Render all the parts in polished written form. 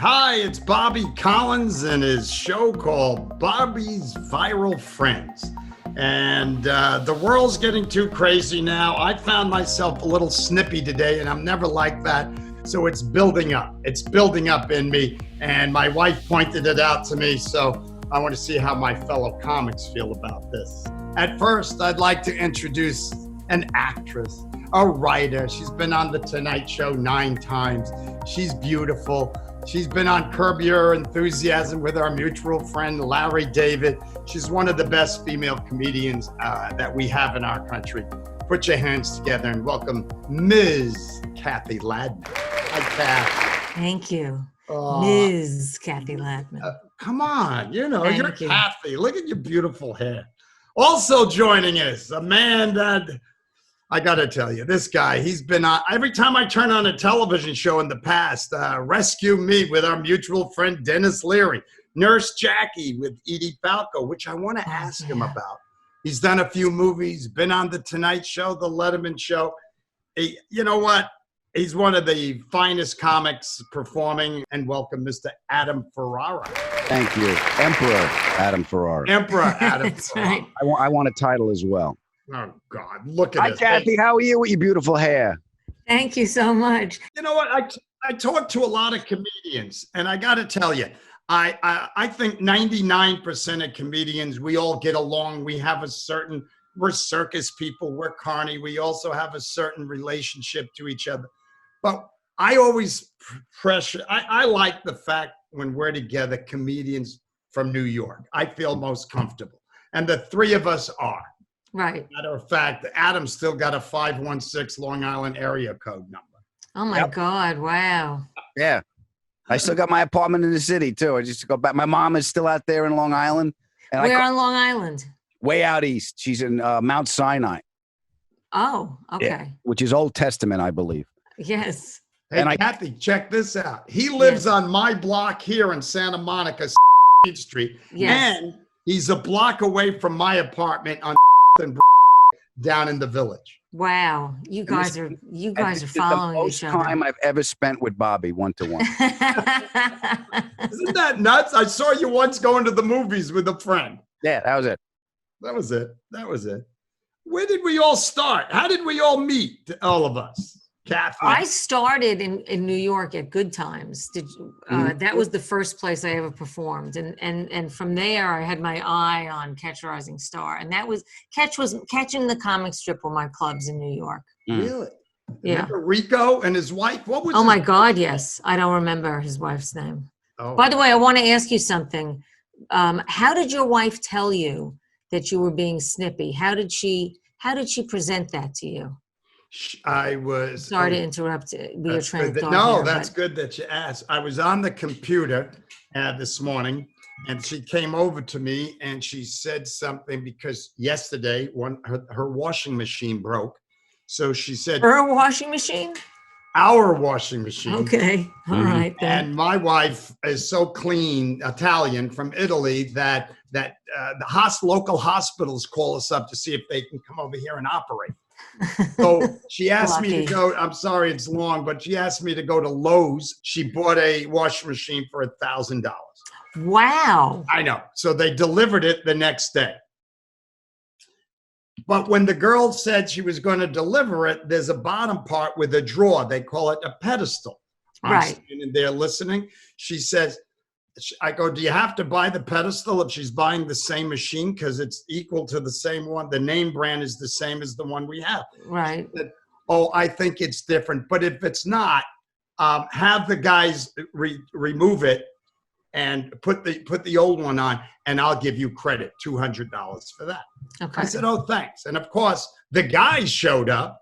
Hi, it's Bobby Collins and his show called Bobby's Viral Friends. And the world's getting too crazy now. I found myself a little snippy today, and I'm never like that. So it's building up. It's building up in me. And my wife pointed it out to me. So I want to see how my fellow comics feel about this. At first, I'd like to introduce an actress, a writer. She's been on The Tonight Show 9 times. She's beautiful. She's been on Curb Your Enthusiasm with our mutual friend, Larry David. She's one of the best female comedians that we have in our country. Put your hands together and welcome Ms. Cathy Ladman. Hi, Kath. Thank you. Ms. Cathy Ladman. Come on, you're Thank you. Cathy. Look at your beautiful hair. Also joining us, a man that, I got to tell you, this guy, he's been on, every time I turn on a television show in the past, Rescue Me with our mutual friend, Dennis Leary, Nurse Jackie with Edie Falco, which I want to ask him about. He's done a few movies, been on The Tonight Show, The Letterman Show. You know what? He's one of the finest comics performing, and welcome Mr. Adam Ferrara. Thank you. Emperor Adam Ferrara. Emperor Adam That's Ferrara. right. I want a title as well. Oh, God, look at Hi, this. Cathy. How are you with your beautiful hair? Thank you so much. You know what? I talk to a lot of comedians, and I got to tell you, I think 99% of comedians, we all get along. We have we're circus people, we're carny. We also have a certain relationship to each other. But I always I like the fact when we're together, comedians from New York, I feel most comfortable. And the three of us are. Right. Matter of fact, Adam's still got a 516 Long Island area code number. Oh my God. Wow. Yeah. I still got my apartment in the city, too. I just go back. My mom is still out there in Long Island. And Where on Long Island? way out east. She's in Mount Sinai. Oh, okay. Yeah, which is Old Testament, I believe. Yes. Hey, Cathy, check this out. He lives on my block here in Santa Monica Street. Yes. And he's a block away from my apartment on down in the village. Wow. You guys are following each The other. most time I've ever spent with Bobby one-to-one. Isn't that nuts? I saw you once going to the movies with a friend. Yeah, that was it. That was it. Where did we all start? How did we all meet, all of us? Cathy. I started in New York at Good Times. That was the first place I ever performed, and from there I had my eye on Catch a Rising Star, and that was Catching the Comic Strip were my clubs in New York. Really? Yeah. Remember Rico and his wife? What was? Oh my God, yes. I don't remember his wife's name. Oh. By the way, I want to ask you something. How did your wife tell you that you were being snippy? How did she present that to you? I was sorry to interrupt your train of thought. No, here, that's good that you asked. I was on the computer this morning, and she came over to me and she said something because yesterday her washing machine broke. So she said, her washing machine? Our washing machine. Okay. All right. Then. And my wife is so clean, Italian from Italy, that the local hospitals call us up to see if they can come over here and operate. So she asked me to go, I'm sorry it's long, but she asked me to go to Lowe's. She bought a washing machine for $1,000. Wow. I know. So they delivered it the next day. But when the girl said she was going to deliver it, there's a bottom part with a drawer. They call it a pedestal. I'm standing there listening. She says, I go, do you have to buy the pedestal if she's buying the same machine? Because it's equal to the same one. The name brand is the same as the one we have. Right. Said, oh, I think it's different. But if it's not, have the guys remove it and put the old one on, and I'll give you credit, $200 for that. Okay. I said, oh, thanks. And of course, the guys showed up.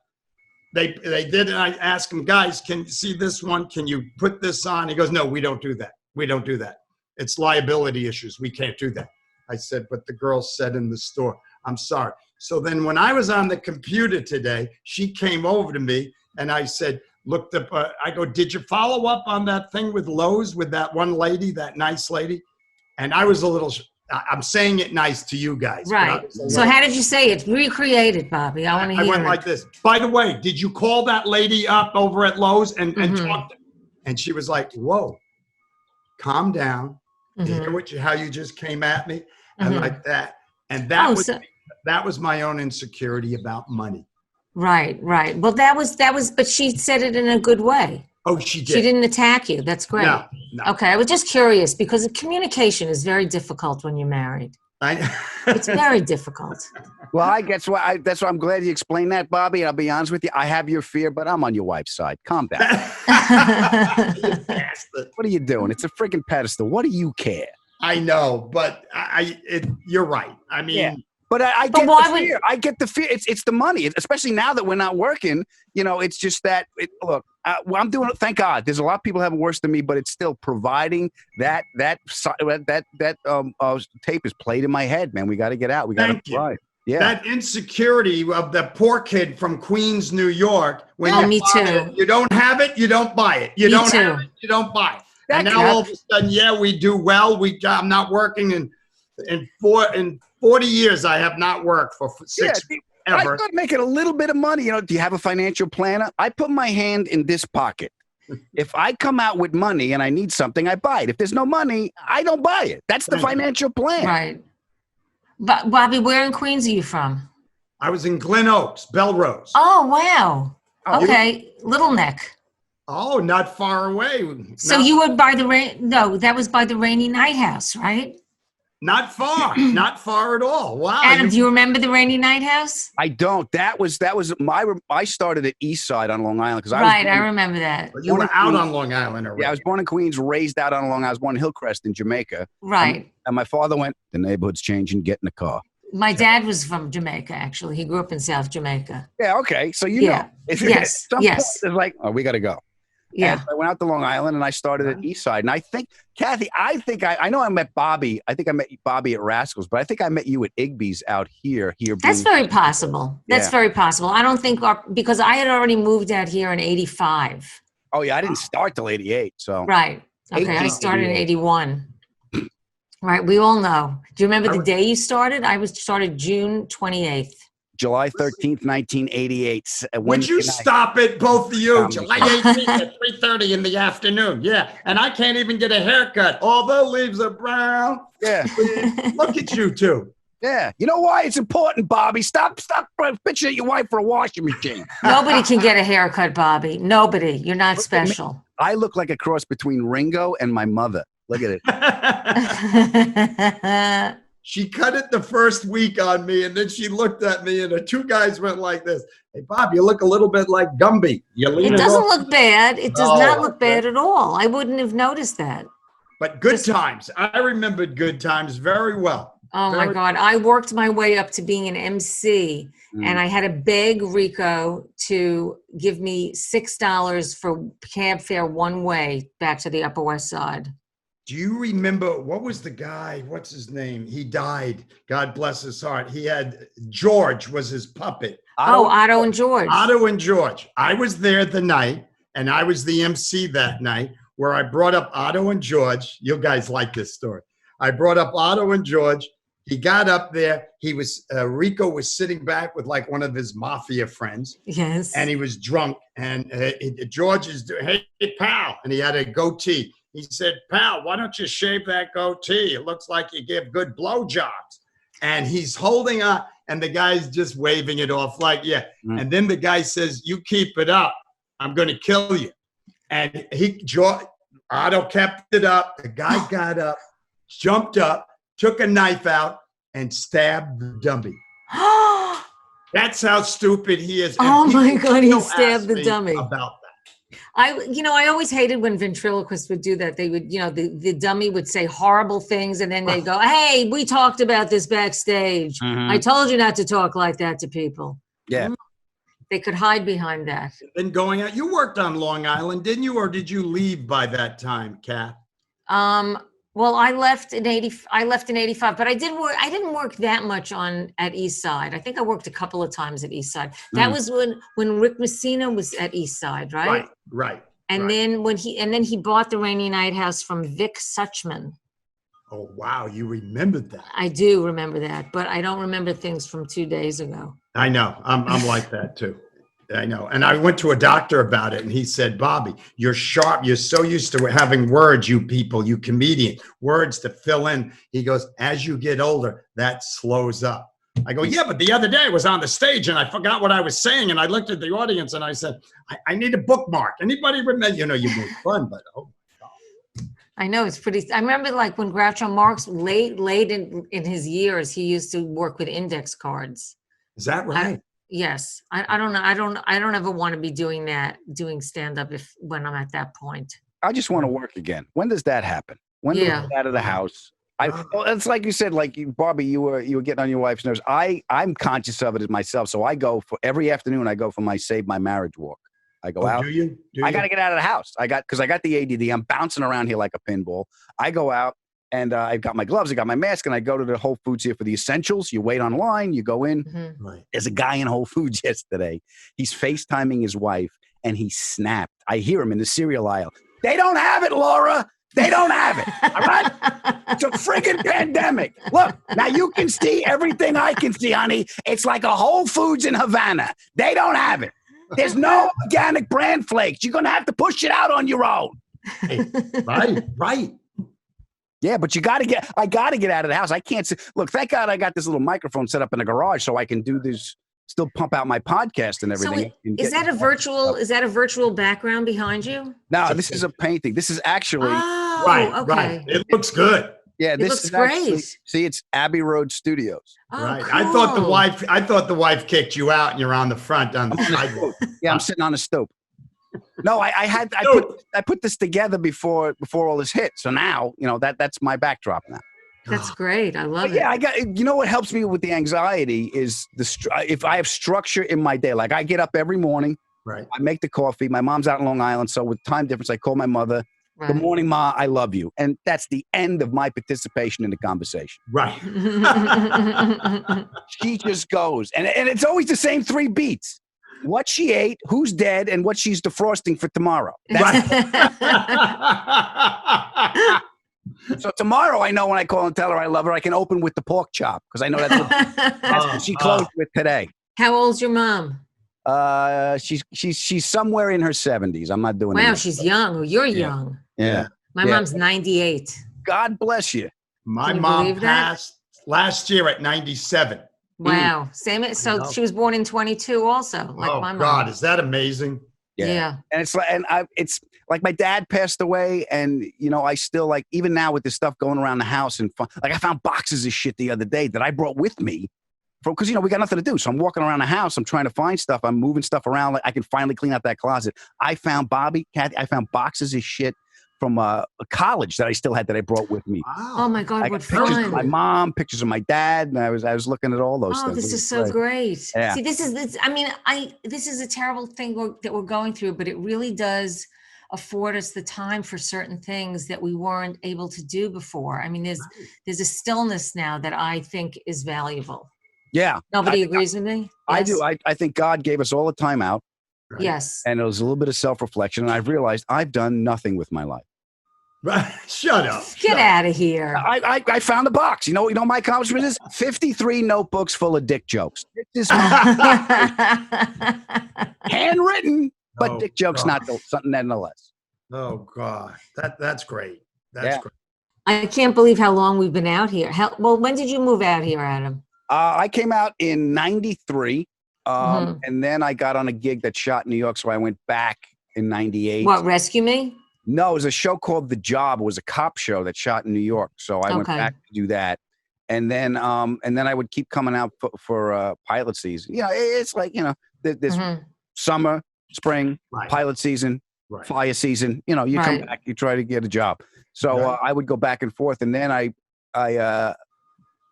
They did, and I asked them, guys, can you see this one? Can you put this on? He goes, no, we don't do that. We don't do that. It's liability issues. We can't do that. I said, but the girl said in the store, I'm sorry. So then when I was on the computer today, she came over to me and I said, looked up, I go, did you follow up on that thing with Lowe's with that one lady, that nice lady? And I was a little, I'm saying it nice to you guys. Right. So how did you say it? Recreate it, Bobby. I want to hear it. I went like this. By the way, did you call that lady up over at Lowe's and talk to her? And she was like, whoa. calm down, to hear how you just came at me, and like that. And that was my own insecurity about money. Right. Well, that was, but she said it in a good way. Oh, she did. She didn't attack you. That's great. No. Okay. I was just curious because communication is very difficult when you're married. It's very difficult. Well, that's why I'm glad you explained that, Bobby. I'll be honest with you. I have your fear, but I'm on your wife's side. Calm down. What are you doing? It's a freaking pedestal. What do you care? I know, but you're right. I mean, yeah. But I get the fear. I get the fear. It's the money, especially now that we're not working. You know, it's just that. Look, I'm doing it. Thank God. There's a lot of people having worse than me, but it's still providing that tape is played in my head, man. We got to get out. We got to try. Yeah. That insecurity of the poor kid from Queens, New York. When me too. You don't have it, you don't buy it. You don't have it, you don't buy it. And now all of a sudden, we do well. I'm not working in 40 years. I have not worked for 6 ever. I start making a little bit of money. You know, do you have a financial planner? I put my hand in this pocket. If I come out with money and I need something, I buy it. If there's no money, I don't buy it. That's the financial plan. Right. But Bobby, where in Queens are you from? I was in Glen Oaks, Belrose. Oh, wow. Okay. Little Neck. Oh, not far away. So you were by that was by the Rainy Night House, right? Not far. Not far at all. Wow. Adam, do you remember the Rainy Night House? I don't. That was I started at East Side on Long Island because I remember that. You were out on Long Island already. Yeah, I was born in Queens, raised out on Long Island. I was born in Hillcrest in Jamaica. Right. And my father went, the neighborhood's changing, get in the car. My dad was from Jamaica, actually. He grew up in South Jamaica. Yeah, okay. So you know. Yes. It's like, we got to go. Yeah. And I went out to Long Island and I started at East Side. And I think, Cathy, I know I met Bobby. I think I met Bobby at Rascals, but I think I met you at Igby's out here. That's very possible. That's very possible. I don't think, because I had already moved out here in 85. Oh, yeah. I didn't start till 88. So. Right. Okay. I started in 81. Right. We all know. Do you remember the day you started? I started June 28th. July 13th, 1988. Would you stop it, both of you? July 18th at 3:30 in the afternoon. Yeah. And I can't even get a haircut. All the leaves are brown. Yeah. Look at you two. Yeah. You know why it's important, Bobby? Stop bitching at your wife for a washing machine. Nobody can get a haircut, Bobby. Nobody. You're not special. I look like a cross between Ringo and my mother. Look at it. She cut it the first week on me, and then she looked at me, and the two guys went like this. Hey, Bob, you look a little bit like Gumby. It doesn't look bad. It does not look bad at all. I wouldn't have noticed that. But good times. I remembered good times very well. Oh, my God. I worked my way up to being an MC, and I had to beg Rico to give me $6 for cab fare one way back to the Upper West Side. Do you remember, what was the guy, what's his name? He died. God bless his heart. He had, George was his puppet. Otto and George. Otto and George. I was there the night, and I was the MC that night, where I brought up Otto and George. You guys like this story. I brought up Otto and George. He got up there. He was, Rico was sitting back with like one of his mafia friends. Yes. And he was drunk. And George is, hey, pal. And he had a goatee. He said, pal, why don't you shave that goatee? It looks like you give good blowjobs. And he's holding on, and the guy's just waving it off like, yeah. And then the guy says, you keep it up. I'm going to kill you. And Otto kept it up. The guy got up, jumped up, took a knife out, and stabbed the dummy. That's how stupid he is. Oh, my God, he stabbed the dummy. About that. I always hated when ventriloquists would do that. They would, the dummy would say horrible things, and then they'd go, hey, we talked about this backstage. I told you not to talk like that to people. Yeah. They could hide behind that. Then going out, you worked on Long Island, didn't you? Or did you leave by that time, Kath? Well, I left in 85, but I didn't work that much at East Side. I think I worked a couple of times at East Side. That was when Rick Messina was at East Side, right? Right. And then he bought the Rainy Night House from Vic Suchman. Oh, wow. You remembered that. I do remember that, but I don't remember things from 2 days ago. I know. I'm like that too. I know. And I went to a doctor about it, and he said, Bobby, you're sharp. You're so used to having words, you people, you comedian, words to fill in. He goes, as you get older, that slows up. I go, yeah, but the other day I was on the stage and I forgot what I was saying. And I looked at the audience and I said, I need a bookmark. Anybody remember? You make fun, but oh. I know, it's pretty. I remember like when Groucho Marx late in his years, he used to work with index cards. Is that right? Yes. I don't know. I don't ever want to be doing stand up when I'm at that point. I just want to work again. When does that happen? When do we get out of the house? It's like you said, like Barbie, you were getting on your wife's nerves. I'm conscious of it as myself. So I go for every afternoon. I go for my Save My Marriage walk. I go out. Do you? I got to get out of the house. Because I got the ADD. I'm bouncing around here like a pinball. I go out and I've got my gloves. I got my mask, and I go to the Whole Foods here for the essentials. You wait online. You go in. Mm-hmm. Right. There's a guy in Whole Foods yesterday. He's FaceTiming his wife, and he snapped. I hear him in the cereal aisle. They don't have it, Laura. They don't have it. All right? It's a friggin' pandemic. Look, now you can see everything I can see, honey. It's like a Whole Foods in Havana. They don't have it. There's no organic bran flakes. You're going to have to push it out on your own. Hey, right. Yeah, but I got to get out of the house. I can't see. Look, thank God I got this little microphone set up in the garage so I can do this, still pump out my podcast and everything. So is that a virtual background behind you? No, this is a painting. This is actually right. It looks good. Yeah, this looks is great. Actually, see, it's Abbey Road Studios. Oh, Right. cool. I thought the wife kicked you out and you're on the front on the sidewalk. Yeah, I'm sitting on a stoop. No, I put this together before all this hit. So now, that's my backdrop now. That's great. I love it. Yeah, I got. What helps me with the anxiety is if I have structure in my day. Like I get up every morning. Right. I make the coffee. My mom's out in Long Island, so with time difference, I call my mother. Right. Good morning, Ma. I love you, and that's the end of my participation in the conversation. Right. She just goes, and it's always the same 3 beats. What she ate, who's dead, and what she's defrosting for tomorrow. So tomorrow, I know when I call and tell her I love her, I can open with the pork chop because I know that's what she closed with today. How old's your mom? She's somewhere in her 70s. I'm not doing. Wow, she's young. You're young. Yeah. My mom's 98. God bless you. My mom passed last year at 97. Wow. Same. So she was born in 22 also, like my mom. God, is that amazing? Yeah. And it's like my dad passed away, and I still like, even now with this stuff going around the house and like I found boxes of shit the other day that I brought with me because we got nothing to do. So I'm walking around the house, I'm trying to find stuff, I'm moving stuff around. Like I can finally clean out that closet. I found Cathy, I found boxes of shit from a college that I still had that I brought with me. Wow. Oh my God, I what got pictures fun. of my mom, pictures of my dad, and I was looking at all those things. Oh, this is so great. Yeah. See, this is a terrible thing that we're going through, but it really does afford us the time for certain things that we weren't able to do before. I mean, there's a stillness now that I think is valuable. Yeah. Nobody agrees with me? I Yes? do. I think God gave us all the time out. Right. Yes. And it was a little bit of self-reflection. And I've realized I've done nothing with my life. Right. Shut up. Get out of here. I found a box. You know my accomplishment is 53 notebooks full of dick jokes. This is handwritten, but dick jokes, not something nonetheless. Oh God, that's great. That's great. I can't believe how long we've been out here. Well, when did you move out here, Adam? I came out in 93, and then I got on a gig that shot in New York, so I went back in 98. What, Rescue Me? No, it was a show called The Job. It was a cop show that shot in New York, so I went back to do that. And then I would keep coming out for pilot season. It's like this summer, spring, pilot season, fire season. You come back, you try to get a job. So I would go back and forth, and then I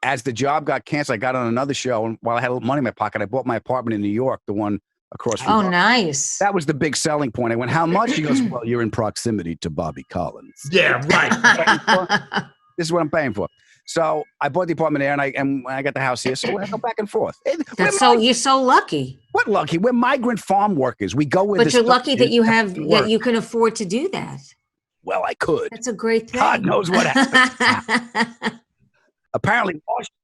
as The Job got canceled, I got on another show, and while I had a little money in my pocket, I bought my apartment in New York, the one across from. Oh, nice. That was the big selling point. I went, how much? He goes, well, you're in proximity to Bobby Collins. Yeah, right. This is what I'm paying for. So I bought the apartment there, and I got the house here. So I go back and forth. You're so lucky. What lucky? We're migrant farm workers. We go with. But you're lucky that you can afford to do that. Well, I could. That's a great thing. God knows what happened. Apparently,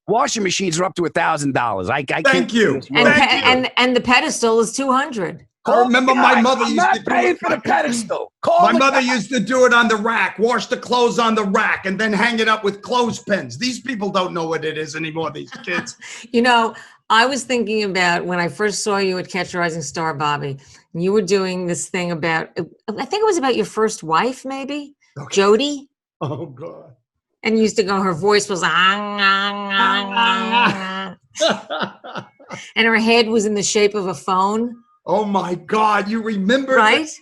washing machines are up to $1,000. I Thank can't you. And the pedestal is 200. I remember my mother used to pay for the pedestal. My mother used to do it on the rack, wash the clothes on the rack, and then hang it up with clothespins. These people don't know what it is anymore, these kids. You know, I was thinking about when I first saw you at Catch a Rising Star, Bobby, and you were doing this thing about, I think it was about your first wife, maybe, Jody. Oh, God. And you used to go, her voice was, and her head was in the shape of a phone. Oh, my God. You remember right? that?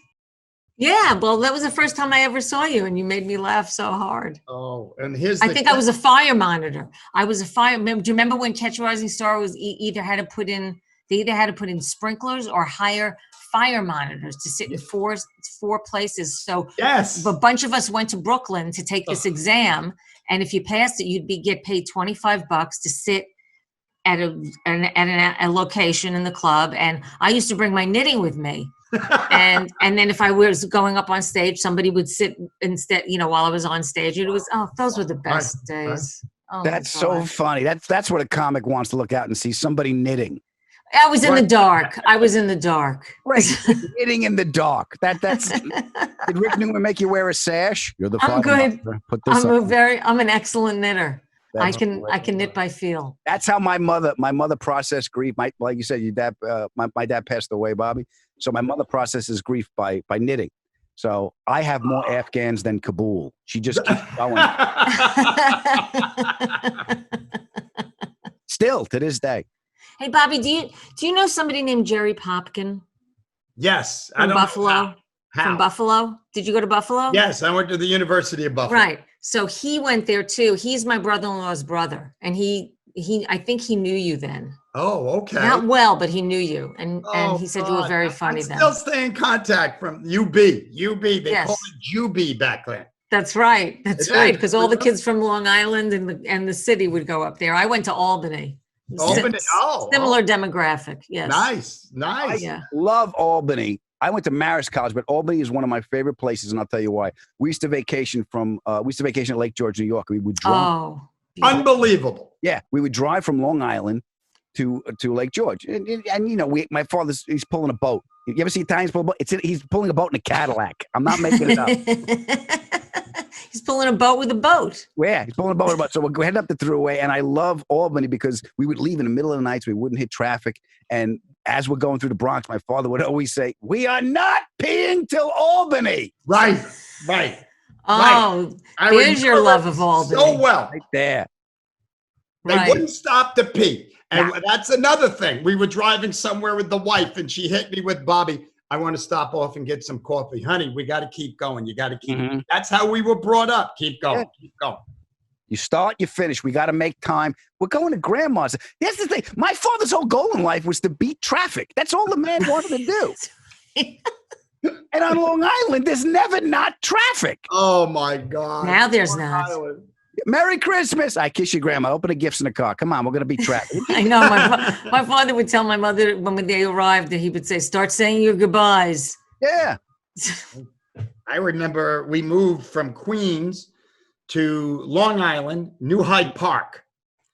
Yeah. Well, that was the first time I ever saw you, and you made me laugh so hard. Oh, and here's I think I was a fire monitor. I was a fire. Do you remember when Catch a Rising Star was they either had to put in sprinklers or hire fire monitors to sit in four places. So yes, a bunch of us went to Brooklyn to take this exam, and if you passed it, you'd get paid $25 to sit at a location in the club. And I used to bring my knitting with me. and then if I was going up on stage, somebody would sit instead, while I was on stage. It was, those were the best days. Oh, that's so funny. That's what a comic wants to look out and see, somebody knitting. I was in the dark. Right. Knitting in the dark. That's did Rick Newman make you wear a sash? You're the I'm good. Put this I'm an excellent knitter. I can knit by feel. That's how my mother processed grief. Like you said, your dad, my dad passed away, Bobby. So my mother processes grief by knitting. So I have more Afghans than Kabul. She just keeps going. Still to this day. Hey, Bobby, do you know somebody named Jerry Popkin? Yes, from Buffalo. From Buffalo? Did you go to Buffalo? Yes, I went to the University of Buffalo. Right. So he went there too. He's my brother-in-law's brother, and I think he knew you then. Oh, okay. Not well, but he knew you, and he said you were very funny then. Still stay in contact from UB. They called it UB back then. That's right. That's right. Because all the kids from Long Island and the city would go up there. I went to Albany. Albany. Similar demographic. Yes. Nice. I love Albany. I went to Marist College, but Albany is one of my favorite places, and I'll tell you why. We used to vacation at Lake George, New York. We would drive. Oh, unbelievable. Yeah, we would drive from Long Island to Lake George, and my he's pulling a boat. You ever see Italians pull a boat? He's pulling a boat in a Cadillac. I'm not making it up. He's pulling a boat with a boat. Yeah, he's pulling a boat with a boat. So we're heading up the thruway, and I love Albany because we would leave in the middle of the night so we wouldn't hit traffic. And as we're going through the Bronx, my father would always say, "We are not peeing till Albany." Right. Oh, there's your love of Albany. So well. Right there. They wouldn't stop to pee. And that's another thing. We were driving somewhere with the wife, and she hit me with, "Bobby, I want to stop off and get some coffee." "Honey, we got to keep going. You got to keep." Mm-hmm. That's how we were brought up. Keep going. Yeah. Keep going. You start, you finish. We got to make time. We're going to grandma's. That's the thing. My father's whole goal in life was to beat traffic. That's all the man wanted to do. And on Long Island, there's never not traffic. Oh, my God. Now there's not. Merry Christmas. I kiss you, Grandma. Open the gifts in the car. Come on, we're going to beat traffic. I know. My father would tell my mother when they arrived that he would say, "Start saying your goodbyes." Yeah. I remember we moved from Queens to Long Island, New Hyde Park.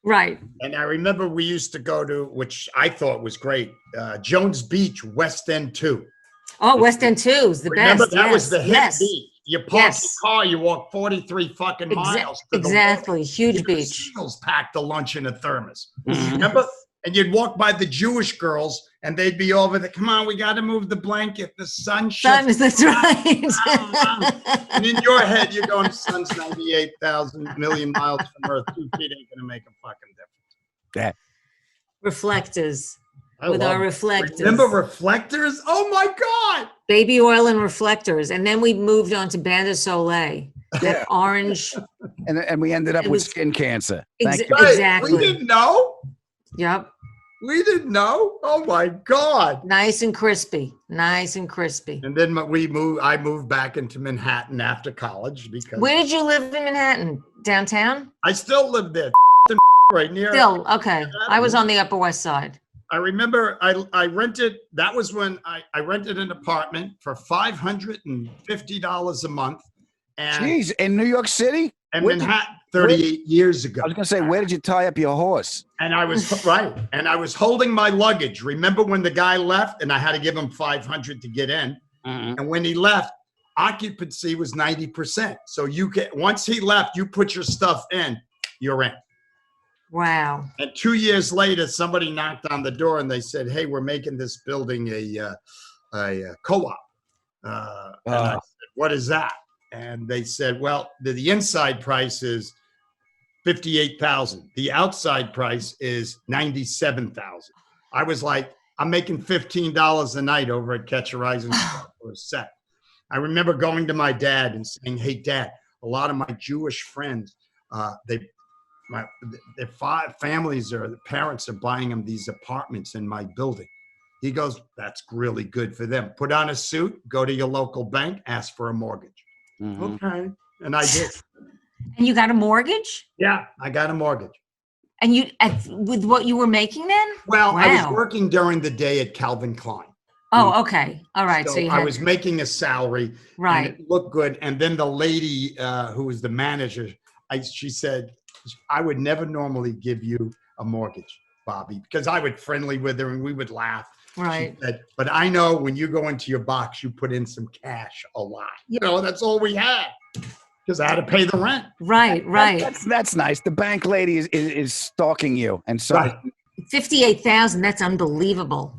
Right. And I remember we used to go to, which I thought was great, Jones Beach, West End 2. Oh, West End 2 is the remember, best. That was the hit beach. You park your car, you walk 43 fucking miles. Exactly. Huge beach. Seagulls packed a lunch in a thermos. Mm-hmm. Remember? And you'd walk by the Jewish girls, and they'd be over there. "Come on, we got to move the blanket. The sun shines." That's right. And in your head, you're going, "The sun's 98,000 million miles from Earth. 2 feet ain't going to make a fucking difference." Yeah. Reflectors. With our reflectors. Remember reflectors? Oh, my God. Baby oil and reflectors. And then we moved on to Bain de Soleil. That orange. And we ended up with skin cancer. Exactly. We didn't know. Yep. We didn't know. Oh my God. Nice and crispy. And then I moved back into Manhattan after college because. Where did you live in Manhattan? Downtown? I still lived there. Right near. Still, okay. I was on the Upper West Side. I remember I rented, that was when I rented an apartment for $550 a month. And jeez, in New York City? And Manhattan. 38 years ago. I was going to say, where did you tie up your horse? And I was right. And I was holding my luggage. Remember when the guy left and I had to give him $500 to get in? And when he left, occupancy was 90%. So once he left, you put your stuff in, you're in. Wow. And 2 years later, somebody knocked on the door and they said, hey, we're making this building a co-op. And I said, what is that? And they said, well, the inside price is $58,000. The outside price is $97,000. I was like, I'm making $15 a night over at Catch a Rising Star for a set. I remember going to my dad and saying, hey, Dad, a lot of my Jewish friends, their families or the parents are buying them these apartments in my building. He goes, that's really good for them. Put on a suit, go to your local bank, ask for a mortgage. Okay. And I did. And you got a mortgage? Yeah, I got a mortgage. And with what you were making then? Well, wow. I was working during the day at Calvin Klein. Oh, okay. All right. So I was making a salary. Right. And it looked good. And then the lady who was the manager, she said, I would never normally give you a mortgage, Bobby, because I would friendly with her and we would laugh. Right. She said, but I know when you go into your box, you put in some cash a lot. That's all we had. Because I had to pay the rent. Right. That's nice. The bank lady is stalking you, and so right. $58,000. That's unbelievable.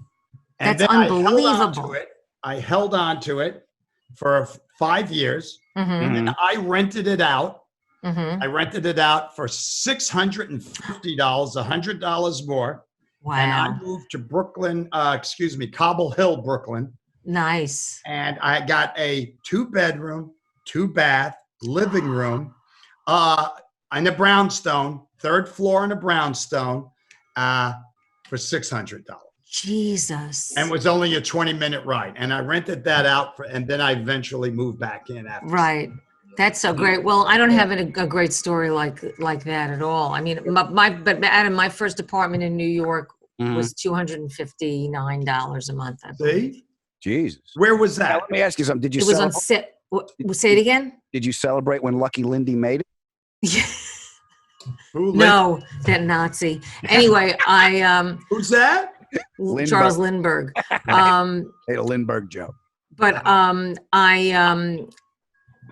And that's unbelievable. I held on to it for 5 years, and then I rented it out. I rented it out for $650, $100 more. Wow. And I moved to Brooklyn, Cobble Hill, Brooklyn. Nice. And I got a 2-bedroom, 2-bath living room in a brownstone, 3rd floor in a brownstone for $600. Jesus. And it was only a 20-minute ride. And I rented that out and then I eventually moved back in after. Right. That's so great. Well, I don't have a great story like that at all. I mean, but Adam, my first apartment in New York was $259 a month. I believe. See? Jesus. Where was that? Now, let me ask you something. Did you? It was on set. Say it again. Did you celebrate when Lucky Lindy made it? No, that Nazi. Anyway, Who's that? Lindbergh. Charles Lindbergh. Hey, a Lindbergh joke. But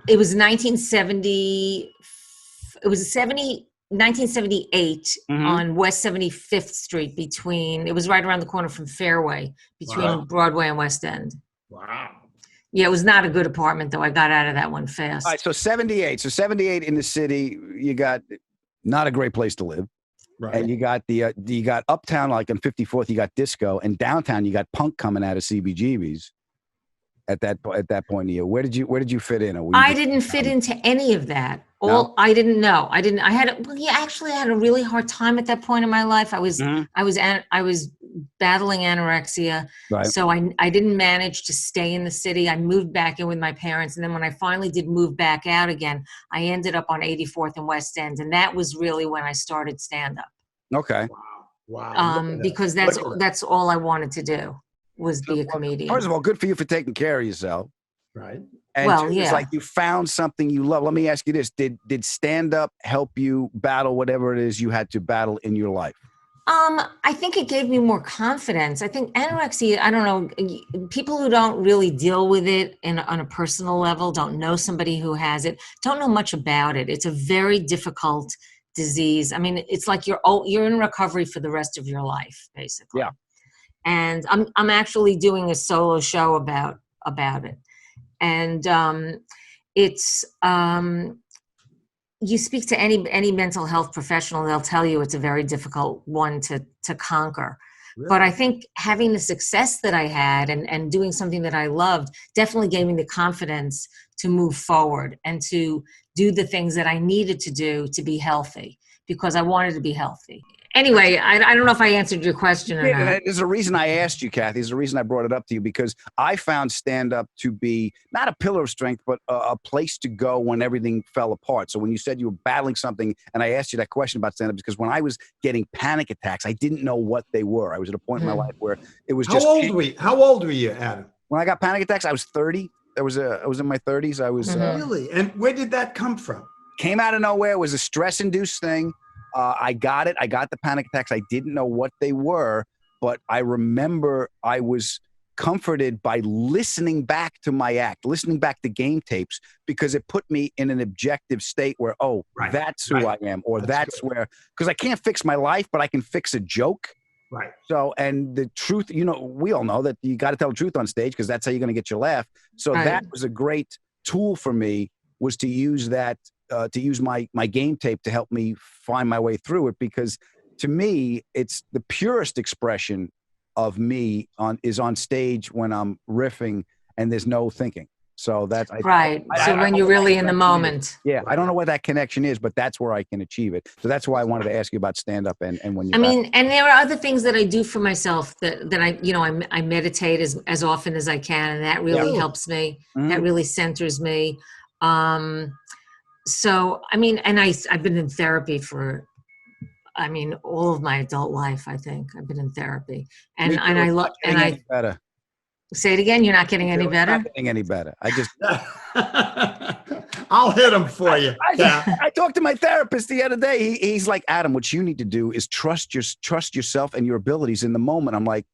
it was 1970. It was 1978 on West 75th Street it was right around the corner from Fairway between Broadway and West End. Wow. Yeah, it was not a good apartment though. I got out of that one fast. All right, so 78. So 78 in the city, you got not a great place to live. Right. And you got you got uptown, like on 54th, you got disco, and downtown you got punk coming out of CBGB's. At that point in the year, where did you fit in? I didn't fit into any of that. I didn't know. I actually had a really hard time at that point in my life. I was battling anorexia. Right. So I didn't manage to stay in the city. I moved back in with my parents. And then when I finally did move back out again, I ended up on 84th and West End. And that was really when I started stand-up. Okay. Wow. Because that's all I wanted to do. Was be a comedian. First of all, good for you for taking care of yourself. Right. And it's like you found something you love. Let me ask you this. Did stand-up help you battle whatever it is you had to battle in your life? I think it gave me more confidence. I think anorexia, I don't know, people who don't really deal with it on a personal level, don't know somebody who has it, don't know much about it. It's a very difficult disease. I mean, it's like you're in recovery for the rest of your life, basically. Yeah. And I'm actually doing a solo show about it, and it's you speak to any mental health professional, they'll tell you it's a very difficult one to conquer. Really? But I think having the success that I had and doing something that I loved definitely gave me the confidence to move forward and to do the things that I needed to do to be healthy, because I wanted to be healthy. Anyway, I don't know if I answered your question or not. There's a reason I asked you, Cathy. There's a reason I brought it up to you, because I found stand-up to be not a pillar of strength, but a place to go when everything fell apart. So when you said you were battling something, and I asked you that question about stand-up, because when I was getting panic attacks, I didn't know what they were. I was at a point in my life where it was just... How old were you, Adam? When I got panic attacks, I was 30. I was in my 30s. I was... Really? And where did that come from? came out of nowhere. It was a stress-induced thing. I got it. I got the panic attacks. I didn't know what they were, but I remember I was comforted by listening back to my act, listening back to game tapes, because it put me in an objective state where, that's who I am, or that's where, because I can't fix my life, but I can fix a joke. Right. So, and the truth, we all know that you got to tell the truth on stage because that's how you're going to get your laugh. So that was a great tool for me, was to use that, to use my game tape to help me find my way through it, because to me, it's the purest expression of me is on stage when I'm riffing and there's no thinking. So that's so when you're really in the moment. Yeah, I don't know what that connection is, but that's where I can achieve it. So that's why I wanted to ask you about stand-up and when you. And there are other things that I do for myself that I meditate as often as I can, and that really helps me. Mm-hmm. That really centers me. So and I've been in therapy for. All of my adult life, I think I've been in therapy, and I look and I better. Say it again. You're not getting any better. Not getting any better. I just. I'll hit him for you. I talked to my therapist the other day. He's like, Adam, what you need to do is trust yourself and your abilities in the moment. I'm like,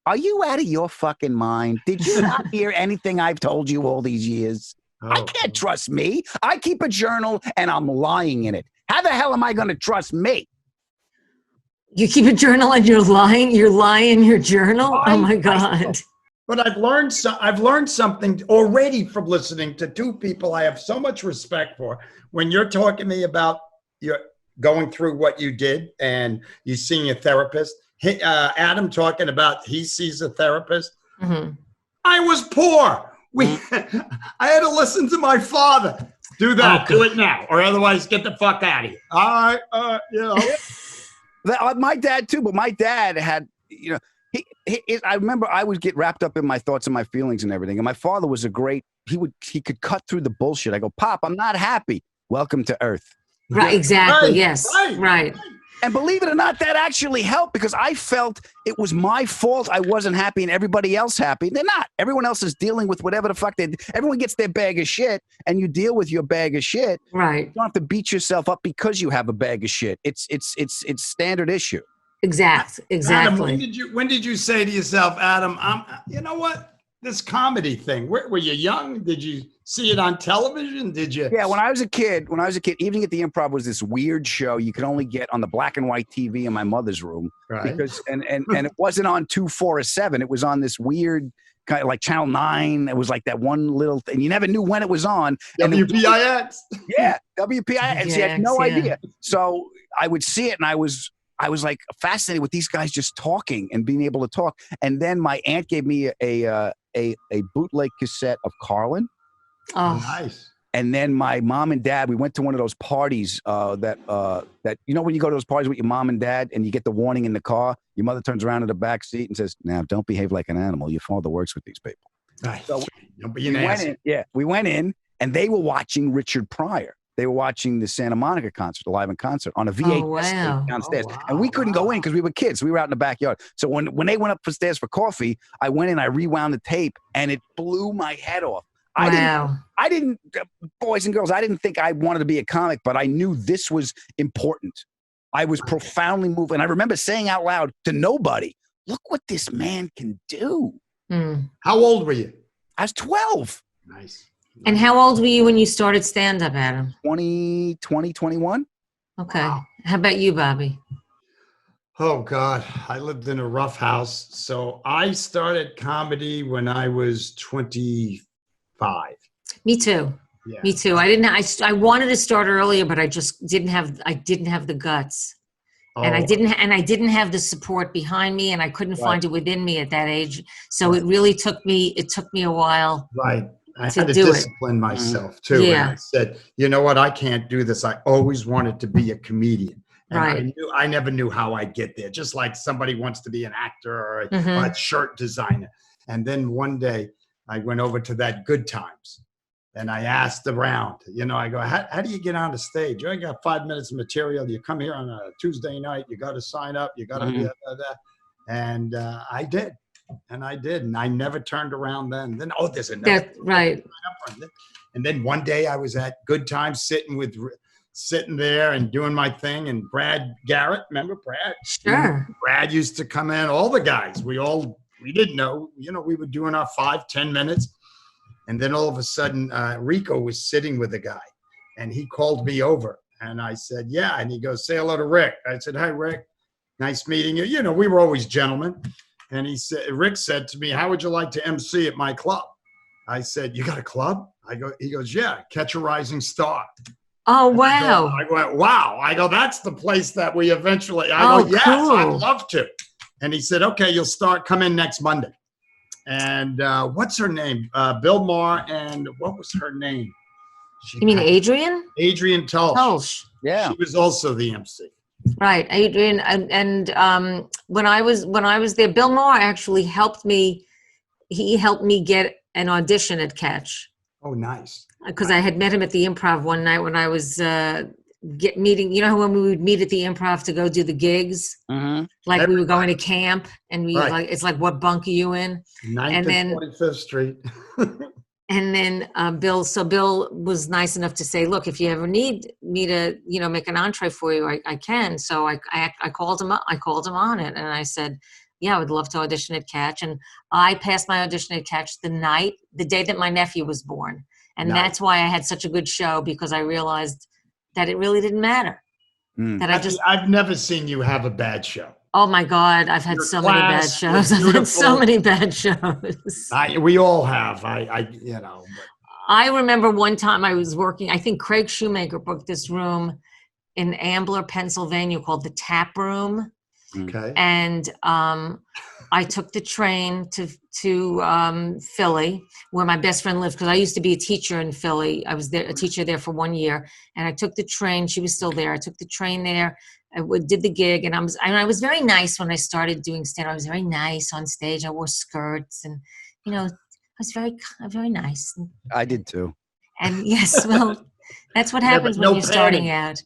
are you out of your fucking mind? Did you not hear anything I've told you all these years? I can't trust me. I keep a journal and I'm lying in it. How the hell am I going to trust me? You keep a journal and you're lying? You lie in your journal? Oh my God. But I've learned something already from listening to two people I have so much respect for. When you're talking to me about your going through what you did and you seeing a therapist, Adam talking about he sees a therapist. Mm-hmm. I was poor. I had to listen to my father. Do that. Do it now, or otherwise get the fuck out of here. All right. My dad too, but my dad had, I remember I would get wrapped up in my thoughts and my feelings and everything. And my father was he could cut through the bullshit. I go, Pop, I'm not happy. Welcome to Earth. Right. Exactly. Right, yes. Right. And believe it or not, that actually helped, because I felt it was my fault I wasn't happy and everybody else happy. They're not. Everyone else is dealing with whatever the fuck everyone gets their bag of shit, and you deal with your bag of shit. Right. You don't have to beat yourself up because you have a bag of shit. It's standard issue. Exactly. Adam, when did you say to yourself, Adam, you know what? This comedy thing, were you young? Did you see it on television? Did you? Yeah, when I was a kid, Evening at the Improv was this weird show you could only get on the black and white TV in my mother's room. Right. Because and it wasn't on 2, 4, or 7. It was on this weird kind of like Channel 9. It was like that one little thing. You never knew when it was on. WPIX. Yeah, WPIX. You had no idea. So I would see it, and I was like fascinated with these guys just talking and being able to talk. And then my aunt gave me a bootleg cassette of Carlin. Oh, nice. And then my mom and dad, we went to one of those parties that when you go to those parties with your mom and dad and you get the warning in the car, your mother turns around in the back seat and says, "Now don't behave like an animal. Your father works with these people." Right. So we went in and they were watching Richard Pryor. They were watching the Santa Monica concert, the live in concert, on a VHS tape downstairs. And we couldn't go in because we were kids. We were out in the backyard. So when they went upstairs for coffee, I went in, I rewound the tape, and it blew my head off. I didn't, boys and girls, I didn't think I wanted to be a comic, but I knew this was important. I was profoundly moved. And I remember saying out loud to nobody, look what this man can do. Mm. How old were you? I was 12. Nice. And how old were you when you started stand-up, Adam? 21. Okay. Wow. How about you, Bobby? Oh, God. I lived in a rough house. So I started comedy when I was 25. Me too. Yeah. Me too. I wanted to start earlier, but I just didn't have the guts. Oh. And I didn't have the support behind me, and I couldn't find it within me at that age. So it really took me a while. Right. I had to discipline myself too. Yeah. And I said, you know what? I can't do this. I always wanted to be a comedian. And I never knew how I'd get there. Just like somebody wants to be an actor or a shirt designer. And then one day I went over to that Good Times and I asked around, I go, how do you get on the stage? You only got 5 minutes of material. You come here on a Tuesday night, you got to sign up. You got to and I did. And I did, and I never turned around then. Then, there's another. Right. And then one day I was at Good Times sitting with sitting there and doing my thing. And Brad Garrett, remember Brad? Sure. Brad used to come in, all the guys. We didn't know, we were doing our 5-10 minutes. And then all of a sudden, Rico was sitting with a guy and he called me over and I said, yeah. And he goes, say hello to Rick. I said, hi, Rick. Nice meeting you. We were always gentlemen. And Rick said to me, how would you like to MC at my club? I said, you got a club? He goes, yeah, Catch a Rising Star. Oh, wow. I went, wow. I go, that's the place that we eventually, go, yes, cool. I'd love to. And he said, okay, come in next Monday. And what's her name? Bill Maher, and what was her name? You mean Adrian? Adrian Tulsh. Yeah. She was also the MC. Right, Adrian, and when I was there, Bill Maher actually helped me. He helped me get an audition at Catch. Oh, nice. Because I had met him at the Improv one night when I was meeting. You know when we would meet at the Improv to go do the gigs, like we were going to camp, and it's like, what bunk are you in? 9th and 25th Street. And then Bill was nice enough to say, look, if you ever need me to, make an entree for you, I can. So I called him up. I called him on it. And I said, yeah, I would love to audition at Catch. And I passed my audition at Catch the day that my nephew was born. And that's why I had such a good show, because I realized that it really didn't matter. That I've never seen you have a bad show. Oh my God, I've had so many bad shows. I've had so many bad shows. We all have. I remember one time I was working, I think Craig Shoemaker booked this room in Ambler, Pennsylvania called the Tap Room. Okay. And I took the train to Philly, where my best friend lived, because I used to be a teacher in Philly. I was a teacher there for 1 year. And I took the train. She was still there. I took the train there. I did the gig, and I was very nice when I started doing stand-up. I was very nice on stage. I wore skirts, and I was very nice. I did too. And yes, well, that's what happens when you're starting out.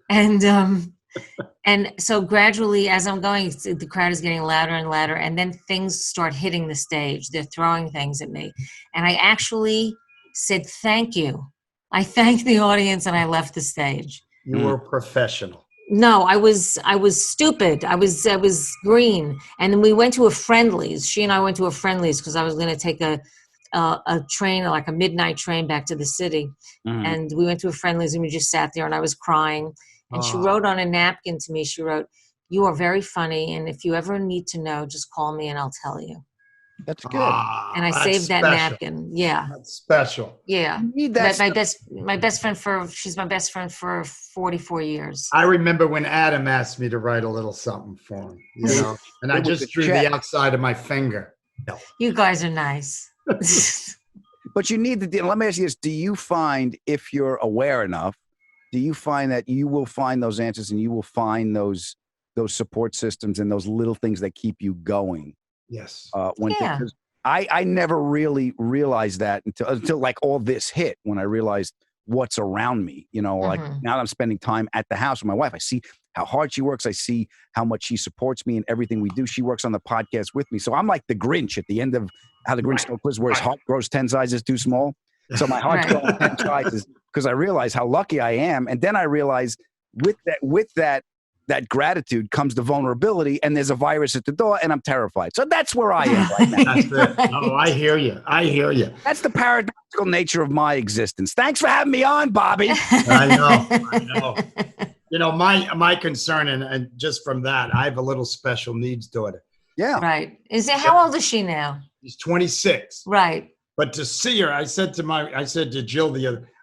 And so gradually, as I'm going, the crowd is getting louder and louder, and then things start hitting the stage. They're throwing things at me, and I actually said thank you. I thanked the audience, and I left the stage. You were professional. No, I was stupid. I was green. And then we went to a Friendlies. She and I went to a Friendlies because I was going to take a train, like a midnight train back to the city. And we went to a Friendlies and we just sat there, and I was crying. And she wrote on a napkin to me, she wrote, "You are very funny. And if you ever need to know, just call me and I'll tell you." That's good. And I saved that napkin. Yeah. That's special. Yeah. My best friend she's my best friend for 44 years. I remember when Adam asked me to write a little something for him, and I just drew the outside of my finger. No. You guys are nice. But you need let me ask you this. Do you find, if you're aware enough, do you find that you will find those answers and you will find those support systems and those little things that keep you going? Yes. I never really realized that until like all this hit, when I realized what's around me, like now that I'm spending time at the house with my wife, I see how hard she works. I see how much she supports me in everything we do. She works on the podcast with me. So I'm like the Grinch at the end of How the Grinch Stole Christmas, where his heart grows 10 sizes too small. So my heart's growing 10 sizes because I realize how lucky I am. And then I realize with that gratitude comes the vulnerability, and there's a virus at the door, and I'm terrified. So that's where I am right now. That's it. Oh, I hear you. That's the paradoxical nature of my existence. Thanks for having me on, Bobby. I know. My concern, and just from that, I have a little special needs daughter. Yeah. Right. How old is she now? She's 26. Right. But to see her, I said to Jill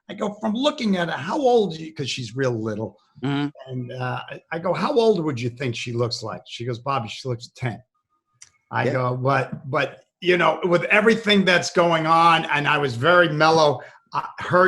I go, from looking at her, how old are you? Because she's real little. And I go, how old would you think she looks like? She goes, Bobby, she looks 10. I go, but with everything that's going on, and I was very mellow,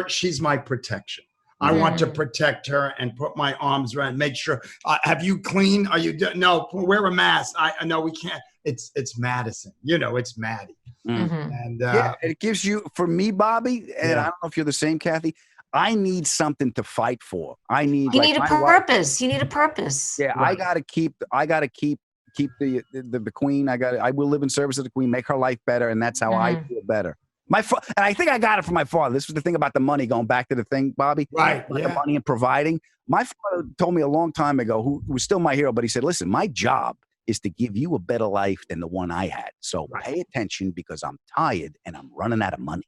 she's my protection. I want to protect her and put my arms around, make sure, have you cleaned? Are you, no, wear a mask. No, we can't. It's Madison, it's Maddie. And it gives you, for me, Bobby, and I don't know if you're the same, Kathy, I need something to fight for. You need a purpose. You need a purpose. Yeah, right. I gotta keep the queen. I will live in service of the queen, make her life better, and that's how I feel better. And I think I got it from my father. This was the thing about the money, going back to the thing, Bobby. Right. About the money and providing. My father told me a long time ago, who was still my hero, but he said, listen, my job is to give you a better life than the one I had. So pay attention because I'm tired and I'm running out of money.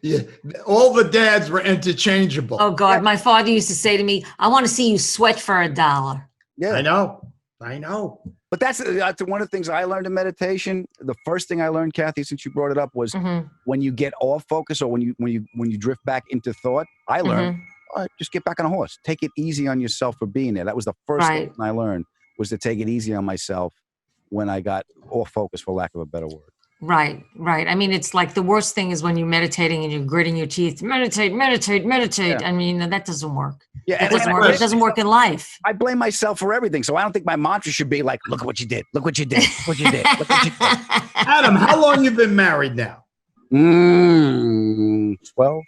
Yeah, all the dads were interchangeable. Oh God, my father used to say to me, "I want to see you sweat for $1." Yeah, I know. But that's one of the things I learned in meditation. The first thing I learned, Cathy, since you brought it up, was when you get off focus or when you drift back into thought. I learned, all right, just get back on a horse. Take it easy on yourself for being there. That was the first thing I learned, was to take it easy on myself when I got off focus, for lack of a better word. Right. I mean, it's like the worst thing is when you're meditating and you're gritting your teeth. Meditate. Yeah. I mean, that doesn't work. Yeah, it doesn't work. It doesn't work in life. I blame myself for everything, so I don't think my mantra should be like, "Look at what you did. Look what you did. Look what you did. Look what you did." Adam, how long you been married now? 12,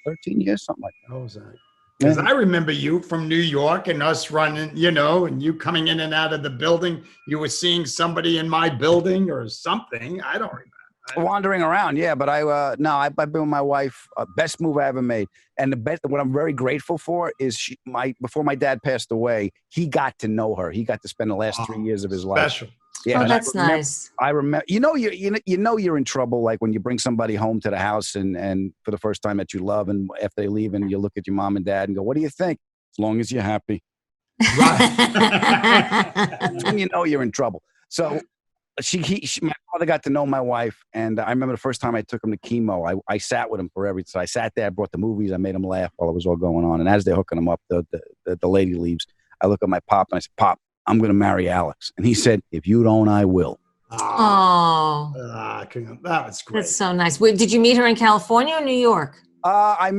13 years, something like that. What was that? Because I remember you from New York and us running, and you coming in and out of the building. You were seeing somebody in my building or something. I don't remember. Wandering around, yeah, but I've been with my wife. Best move I ever made, and what I'm very grateful for is before my dad passed away, he got to know her. He got to spend the last 3 years of his life. Special. Yeah, that's nice. I remember. You're in trouble, like when you bring somebody home to the house and for the first time that you love, and after they leave, and you look at your mom and dad and go, "What do you think?" As long as you're happy, right? That's when you know you're in trouble. So. My father got to know my wife, and I remember the first time I took him to chemo. I sat with him for everything. So I sat there, I brought the movies, I made him laugh while it was all going on. And as they're hooking him up, the lady leaves. I look at my pop and I said, "Pop, I'm going to marry Alex." And he said, "If you don't, I will." Oh, that was great. That's so nice. Did you meet her in California or New York? I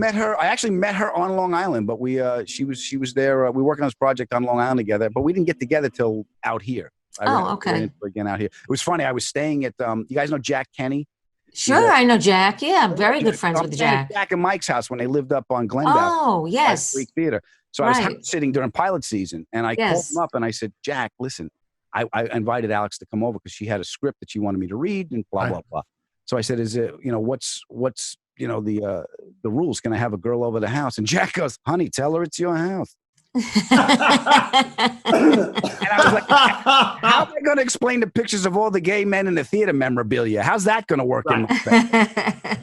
actually met her on Long Island, but she was there. We worked on this project on Long Island together, but we didn't get together till out here. Okay. Again out here. It was funny. I was staying at, you guys know Jack Kenny? Sure, I know Jack. Yeah, I'm very good friends with Jack. Jack and Mike's house when they lived up on Glendale. Oh, yes. Greek Theater. So I was sitting during pilot season, and I called him up and I said, "Jack, listen, I invited Alex to come over because she had a script that she wanted me to read and blah, blah, blah." So I said, "Is it, what's the rules? Can I have a girl over the house?" And Jack goes, "Honey, tell her it's your house." And I was like, how am I going to explain the pictures of all the gay men in the theater memorabilia? How's that going to work in my face?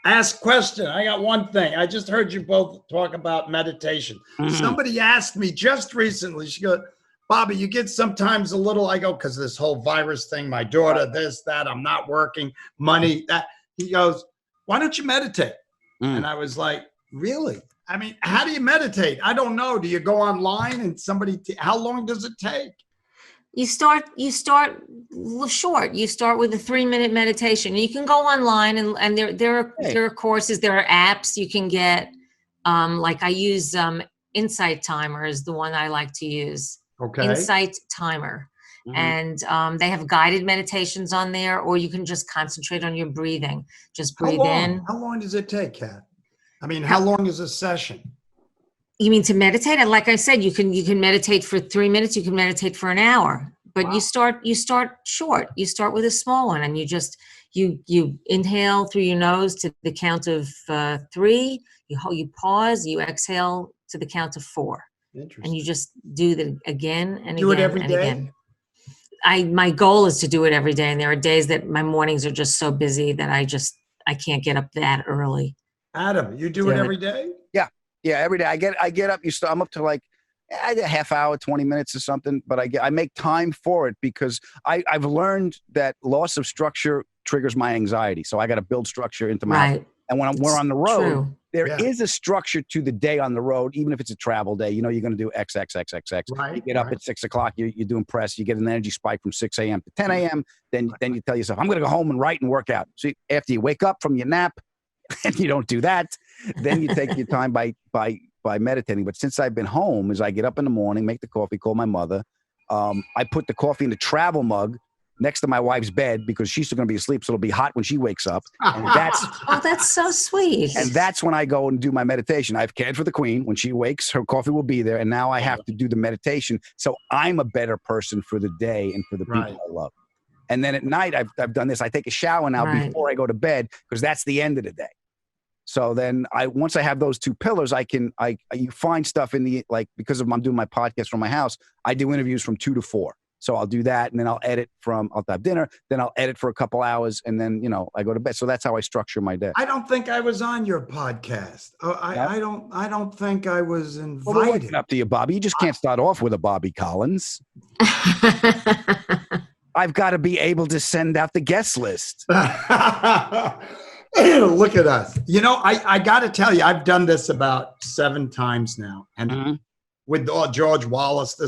Ask question. I got one thing. I just heard you both talk about meditation. Somebody asked me just recently, she goes, "Bobby, you get sometimes a little," I go, "because this whole virus thing, my daughter, this, that, I'm not working, money, that." He goes, "Why don't you meditate?" And I was like, "Really? I mean, how do you meditate? I don't know. Do you go online and how long does it take?" You start short. You start with a 3-minute meditation. You can go online and there are courses, there are apps you can get. Like I use Insight Timer is the one I like to use. Okay. Insight Timer. And they have guided meditations on there, or you can just concentrate on your breathing. Just breathe in. How long does it take, Kat? I mean, how long is a session? You mean to meditate? And like I said, you can meditate for 3 minutes. You can meditate for an hour. But you start short. You start with a small one, and you inhale through your nose to the count of 3. You pause. You exhale to the count of 4. Interesting. And you just do that again and do again it every and day? Again. My goal is to do it every day, and there are days that my mornings are just so busy that I can't get up that early. Adam, you do it every day? Yeah, every day. I get up. I'm up to like a half hour, 20 minutes or something. But I make time for it because I've learned that loss of structure triggers my anxiety. So I got to build structure into my life. And when we're on the road, there is a structure to the day on the road, even if it's a travel day. You're going to do X. Right, you get up at 6 o'clock. You're doing press. You get an energy spike from 6 a.m. to 10 a.m. Then you tell yourself, "I'm going to go home and write and work out." So after you wake up from your nap, and you don't do that, then you take your time by meditating. But since I've been home, as I get up in the morning, make the coffee, call my mother. I put the coffee in the travel mug next to my wife's bed because she's still going to be asleep, so it'll be hot when she wakes up. And that's so sweet. And that's when I go and do my meditation. I've cared for the queen. When she wakes, her coffee will be there, and now I have to do the meditation. So I'm a better person for the day and for the people I love. And then at night, I've done this. I take a shower now before I go to bed because that's the end of the day. So then once I have those two pillars, you find stuff in the, like, because I'm doing my podcast from my house, I do interviews from 2 to 4. So I'll do that, and then I'll have dinner, then I'll edit for a couple hours, and then, I go to bed. So that's how I structure my day. I don't think I was on your podcast. I don't think I was invited. Well, we're up to you, Bobby. You just can't start off with a Bobby Collins. I've got to be able to send out the guest list. Look at us. I got to tell you, I've done this about 7 times now. And with George Wallace,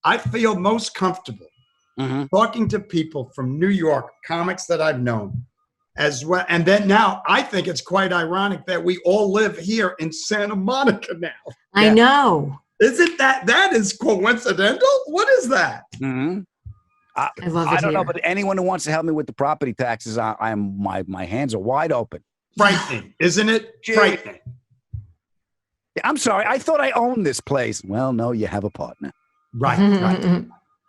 I feel most comfortable talking to people from New York, comics that I've known as well. And then now I think it's quite ironic that we all live here in Santa Monica now. I know. Isn't that is coincidental? What is that? I love it. I don't know, but anyone who wants to help me with the property taxes, my hands are wide open. Frightening, isn't it? Frightening. I'm sorry. I thought I owned this place. Well, no, you have a partner. Right.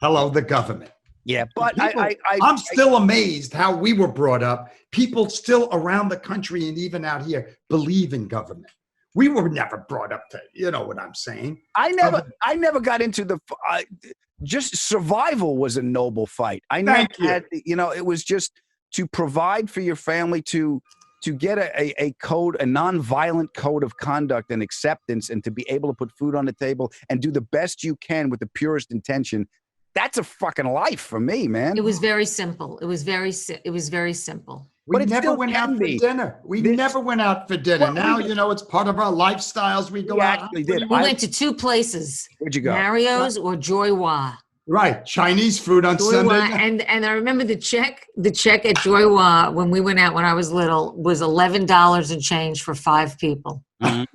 Hello, the government. Yeah, but I'm still amazed how we were brought up. People still around the country and even out here believe in government. We were never brought up to, you know what I'm saying? I never got into the. Just survival was a noble fight. I never had, it was just to provide for your family, to get a code, a nonviolent code of conduct and acceptance, and to be able to put food on the table and do the best you can with the purest intention. That's a fucking life for me, man. It was very simple. It was very simple. We never went out for dinner. We never went out for dinner. Now, it's part of our lifestyles. We go out. Actually did. We went to 2 places. Where'd you go? Mario's or Joy Wah. Right. Chinese food on Joy Sunday. Wah. And I remember the check at Joy Wah when we went out when I was little was $11 and change for 5 people. We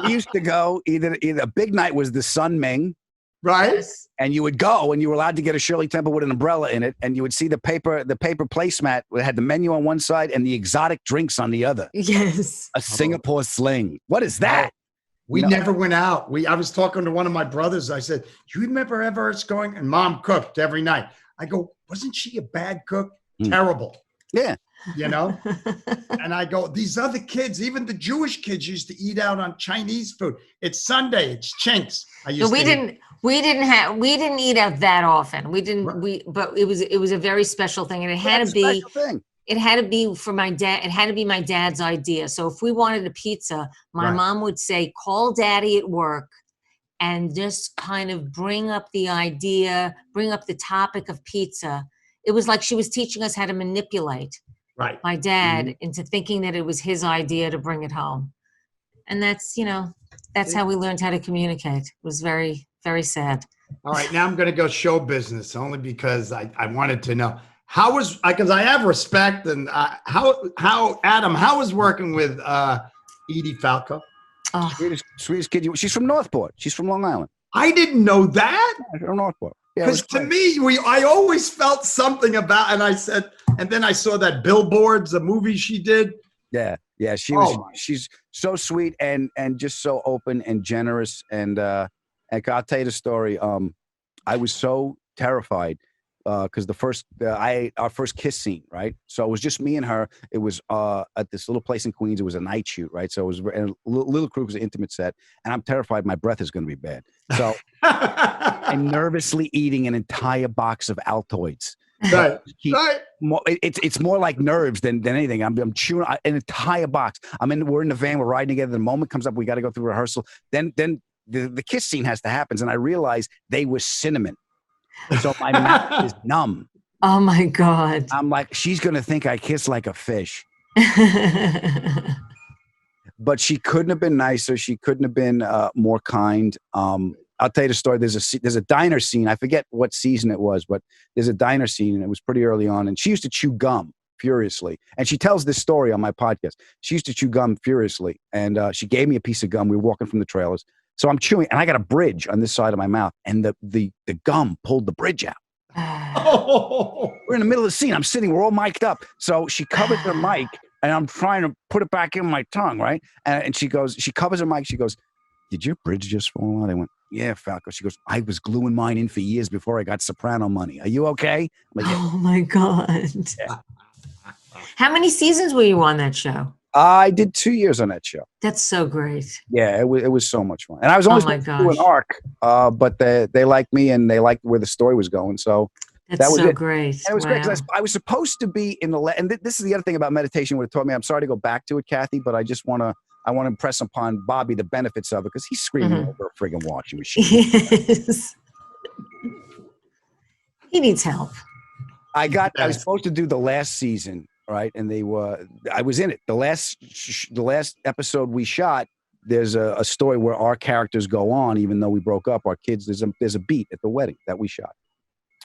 used to go either a big night was the Sun Ming. Right. Yes. And you would go and you were allowed to get a Shirley Temple with an umbrella in it. And you would see the paper placemat that had the menu on one side and the exotic drinks on the other. Yes. A Singapore sling. What is that? We never went out. I was talking to one of my brothers. I said, "Do you remember ever us going?" And Mom cooked every night. I go, "Wasn't she a bad cook? Terrible." Yeah. And I go, "These other kids, even the Jewish kids, used to eat out on Chinese food. It's Sunday. It's Chinks." We didn't eat out that often. But it was a very special thing, and it had to be. It had to be for my dad. It had to be my dad's idea. So if we wanted a pizza, my mom would say, "Call Daddy at work," and just kind of bring up the idea, bring up the topic of pizza. It was like she was teaching us how to manipulate my dad into thinking that it was his idea to bring it home. And that's how we learned how to communicate. It was very, very sad. All right, now I'm going to go show business only because I wanted to know because I have respect and how Adam, how was working with Edie Falco? Oh. Sweetest kid. She's from Northport. She's from Long Island. I didn't know that. Yeah, from Northport. Because to me, I always felt something about, and I said, and then I saw that Billboards, a movie she did. Yeah. She's so sweet and just so open and generous. And I'll tell you the story. I was so terrified because our first kiss scene, right? So it was just me and her. It was at this little place in Queens. It was a night shoot, right? So it was a little crew, it was an intimate set, and I'm terrified my breath is going to be bad. So I'm nervously eating an entire box of Altoids. Right. It's more like nerves than anything. I'm chewing an entire box. We're in the van. We're riding together. The moment comes up, we got to go through rehearsal. Then the kiss scene has to happen, and I realized they were cinnamon. So my mouth is numb. Oh my God. I'm like, she's going to think I kiss like a fish. But she couldn't have been nicer. She couldn't have been more kind. I'll tell you the story. There's a diner scene. I forget what season it was, but there's a diner scene, and it was pretty early on. And she used to chew gum furiously. And she tells this story on my podcast. She used to chew gum furiously. And she gave me a piece of gum. We were walking from the trailers. So I'm chewing, and I got a bridge on this side of my mouth, and the gum pulled the bridge out. We're in the middle of the scene. I'm sitting, we're all mic'd up. So she covers her mic, and I'm trying to put it back in my tongue, right? And she covers her mic. She goes, "Did your bridge just fall out?" I went, Yeah, Falco. She goes, I was gluing mine in for years before I got Soprano money. Are you okay? I'm like, yeah. Oh my God. Yeah. How many seasons were you on that show? I did 2 years on that show. That's so great. Yeah, it was so much fun. And I was only supposed to do an arc, but they liked me and they liked where the story was going. So that was so great. And it was great because I was supposed to be in the and this is the other thing about meditation would have taught me. I'm sorry to go back to it, Cathy, but I want to impress upon Bobby the benefits of it because he's screaming over a friggin' washing machine. Yes. He needs help. I was supposed to do the last season, right? And I was in it. The last episode we shot, there's a story where our characters go on, even though we broke up, our kids, there's a beat at the wedding that we shot.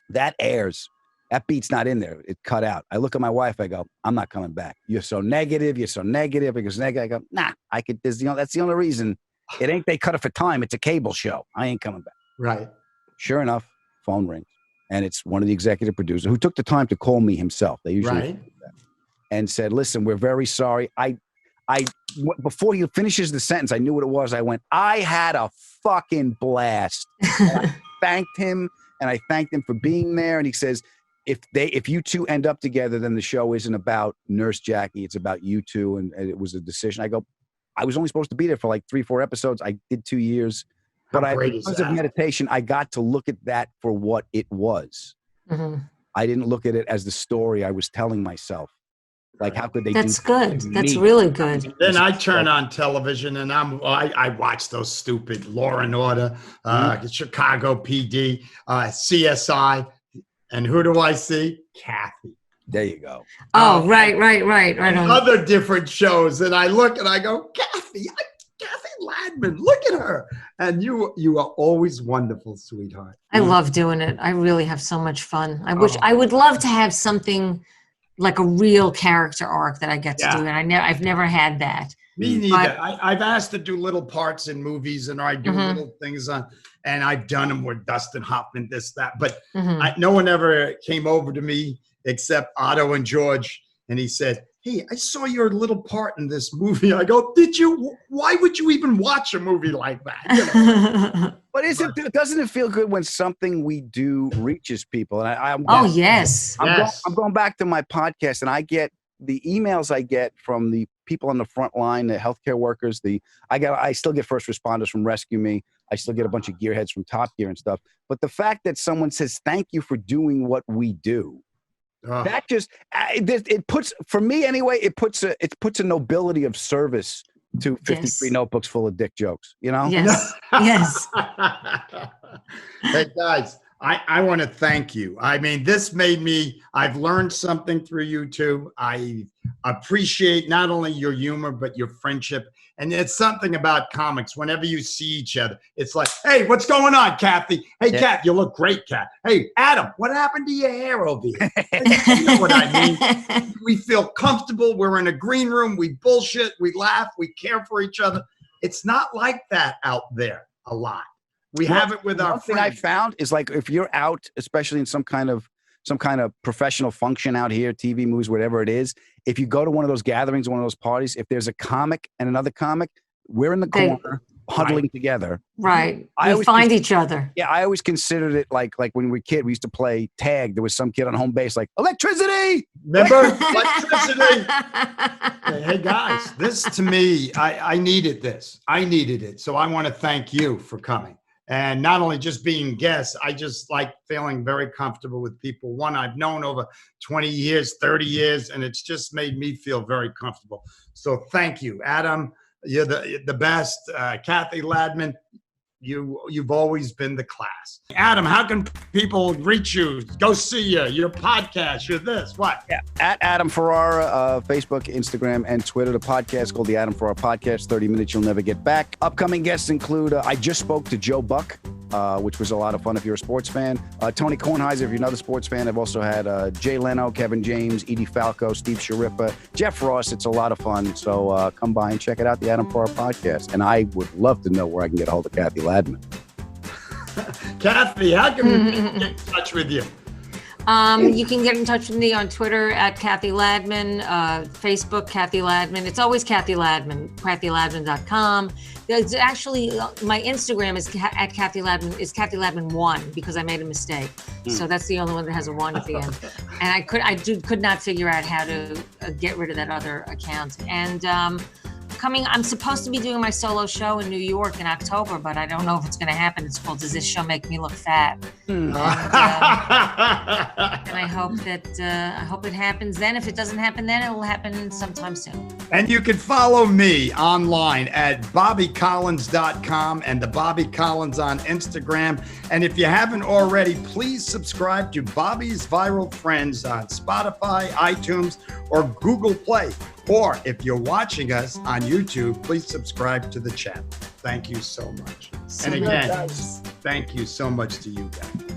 That airs. That beat's not in there. It cut out. I look at my wife. I go, I'm not coming back. You're so negative. You're so negative. Because negative. I go, nah. That's the only reason. It ain't they cut it for time. It's a cable show. I ain't coming back. Right. Sure enough, phone rings, and it's one of the executive producers who took the time to call me himself. They usually do that, and said, "Listen, we're very sorry. Before he finishes the sentence, I knew what it was. I went, I had a fucking blast. I thanked him, and I thanked him for being there. And he says, if you two end up together, then the show isn't about Nurse Jackie. It's about you two. And it was a decision. I go, I was only supposed to be there for like 3-4 episodes. I did 2 years. But because of meditation, I got to look at that for what it was. Mm-hmm. I didn't look at it as the story I was telling myself. Like, how could they That's good. That's really good. Then I turn on television and I watch those stupid Law and Order, Chicago PD, CSI. And who do I see? Cathy. There you go. Oh, right. And other different shows. And I look and I go, Cathy Ladman, look at her. And you are always wonderful, sweetheart. I love doing it. I really have so much fun. I would love to have something like a real character arc that I get to do. And I've never had that. Me neither. I've asked to do little parts in movies and I do little things and I've done them with Dustin Hoffman, this, that. But no one ever came over to me except Otto and George. And he said, hey, I saw your little part in this movie. I go, did you? Why would you even watch a movie like that? You know? But doesn't it feel good when something we do reaches people? And yes. I'm going back to my podcast, and I get the emails I get from the people on the front line, the healthcare workers. I still get first responders from Rescue Me. I still get a bunch of gearheads from Top Gear and stuff. But the fact that someone says, thank you for doing what we do, that just it puts, for me anyway, it puts a nobility of service to 53 notebooks full of dick jokes, you know? Yes. Yes. Hey guys, I want to thank you. I mean, this made me, I've learned something through you two. I appreciate not only your humor, but your friendship. And it's something about comics. Whenever you see each other, it's like, hey, what's going on, Cathy? Hey, Cat, you look great, Cat. Hey, Adam, what happened to your hair over here? You know what I mean? We feel comfortable. We're in a green room. We bullshit. We laugh. We care for each other. It's not like that out there a lot. We have it with our friends. One thing I found is, like, if you're out, especially in some kind of professional function out here, TV, movies, whatever it is, if you go to one of those gatherings, one of those parties, if there's a comic and another comic, we're in the corner huddling together. Right. We find each other. Yeah, I always considered it like when we were a kid, we used to play tag. There was some kid on home base like, electricity! Remember? Electricity! Hey, guys, this to me, I needed this. I needed it. So I want to thank you for coming. And not only just being guests, I just like feeling very comfortable with people. One I've known over 20 years, 30 years, and it's just made me feel very comfortable. So thank you, Adam. You're the best. Cathy Ladman, you've always been the class. Adam, how can people reach you? Go see you, your podcast, your this, what? Yeah, at Adam Ferrara, Facebook, Instagram, and Twitter. The podcast called the Adam Ferrara Podcast, 30 Minutes You'll Never Get Back. Upcoming guests include, I just spoke to Joe Buck, which was a lot of fun if you're a sports fan. Tony Kornheiser, if you're another sports fan. I've also had Jay Leno, Kevin James, Edie Falco, Steve Shariffa, Jeff Ross. It's a lot of fun. So come by and check it out, the Adam Ferrara Podcast. And I would love to know where I can get a hold of Cathy Ladman. Cathy, how can we get in touch with you? You can get in touch with me on Twitter at Cathy Ladman, Facebook Cathy Ladman. It's always Cathy Ladman, CathyLadman.com. It's actually my Instagram is at Cathy Ladman, is Cathy Ladman 1 because I made a mistake. So that's the only one that has a 1 at the end. And I could not figure out how to get rid of that other account. And I'm supposed to be doing my solo show in New York in October, but I don't know if it's going to happen. It's called Does This Show Make Me Look Fat? And I hope it happens then. If it doesn't happen then, it will happen sometime soon. And you can follow me online at BobbyCollins.com and the Bobby Collins on Instagram. And if you haven't already, please subscribe to Bobby's Viral Friends on Spotify, iTunes, or Google Play. Or if you're watching us on YouTube, please subscribe to the channel. Thank you so much. And again, thank you so much to you guys.